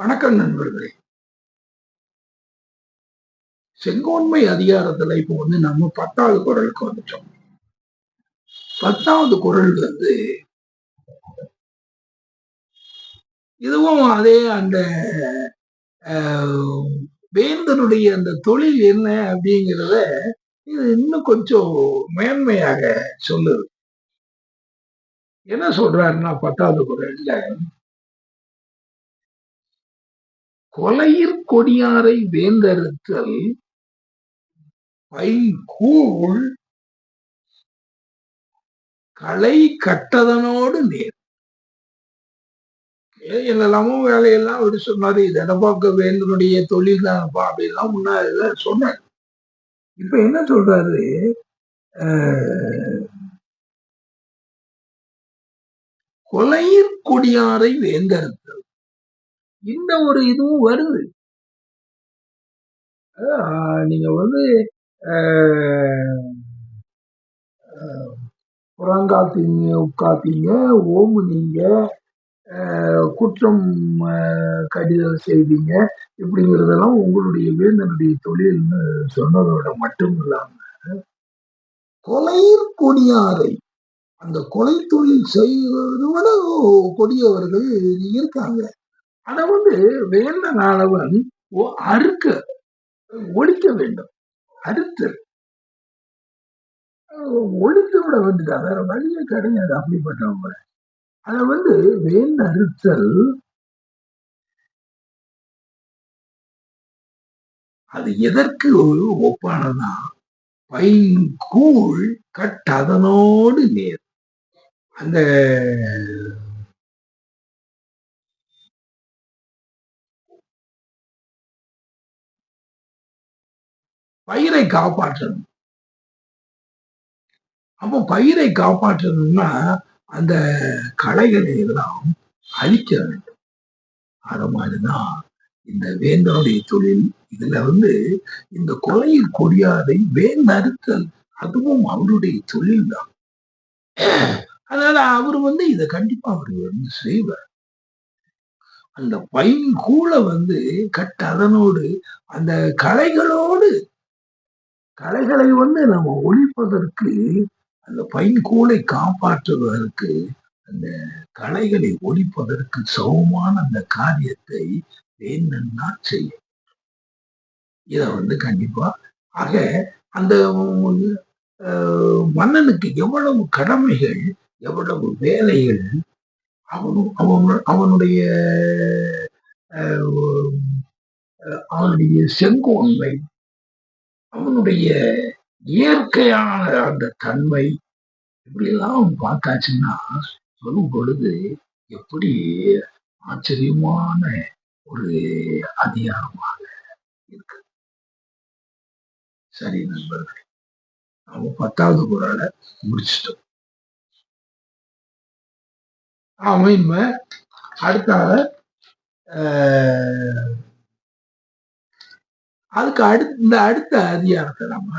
வணக்கம் நண்பர்களே. செங்கோன்மை அதிகாரத்துல இப்போ நம்ம 10வது குறளுக்கு வந்துட்டோம். 10வது குறள் இதுவும் அதே அந்த வேந்தனுடைய அந்த தொழில் என்ன அப்படிங்கிறத இது இன்னும் கொஞ்சம் மேன்மையாக சொல்லுது. என்ன சொல்றாருன்னா 10வது குறள்ல, கொலையிற் கொடியாரை வேந்தறுத்தல் பைங்கூழ் களை கட்டதனோடு நேர். என்னெல்லாமோ வேலையெல்லாம் விட சொன்னாரு. இது எடப்பாக்க வேந்தனுடைய தொழில் தான்ப்பா அப்படின்லாம் முன்னாடி சொன்னார். இப்ப என்ன சொல்றாரு, கொலையிற் கொடியாரை வேந்தறுத்தல். இந்த ஒரு இதுவும் வருது. நீங்க புறங்காத்தீங்க உட்காத்தீங்க ஓமு நீங்க குற்றம் கடிதம் செய்வீங்க இப்படிங்கிறதெல்லாம் உங்களுடைய வேந்தனுடைய தொழில்னு சொன்னதோட மட்டும் இல்லாம, கொலையிற் கொடியாரை அந்த கொலை தொழில் செய்வதை விட கொடியவர்கள் இருக்காங்க. அதை வேந்தனானவன் அறுக்க ஒழிக்க வேண்டும். அறுத்தல் ஒழித்து விட வேண்டியதான், வேற வழியே கிடையாது. அப்படிப்பட்டவங்க அதை வேந்த அறுத்தல் அது எதற்கு ஒப்பானதா? பைங்கூழ் கட்டதனோடு நேர். அந்த பயிரை காப்பாற்றணும். அப்போ பயிரை காப்பாற்றணும்னா அந்த களைகளை எல்லாம் அழிக்க வேண்டும். அது மாதிரிதான் இந்த வேந்தனுடைய தொழில். இதுல இந்த கொலையில் கொடியாரை வேந்தறுத்தல் அதுவும் அவருடைய தொழில் தான். அதனால அவர் இதை கண்டிப்பா அவர் செய்வார். அந்த பைங்கூழ அதனோடு அந்த களைகளை நம்ம ஒழிப்பதற்கு, அந்த பைங்கூழை காப்பாற்றுவதற்கு, அந்த களைகளை ஒழிப்பதற்கு சமமான அந்த காரியத்தை வேந்தன் தான் செய்யும். இத கண்டிப்பா ஆக அந்த மன்னனுக்கு எவ்வளவு கடமைகள், எவ்வளவு வேலைகள், அவனுடைய செங்கோன்மை, அவனுடைய இயற்கையான அந்த தன்மை, இப்படியெல்லாம் பார்த்தாச்சுன்னா சொல்லும் பொழுது எப்படி ஆச்சரியமான ஒரு அதிகாரமாக இருக்கு. சரி நண்பர்களே, நம்ம 10வது குறளை முடிச்சிட்டோம். அடுத்த அடுத்த அதிகாரத்தை நம்ம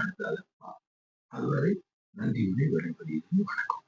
அதுவரை நன்றி விடைபெறுகிறேன். வணக்கம்.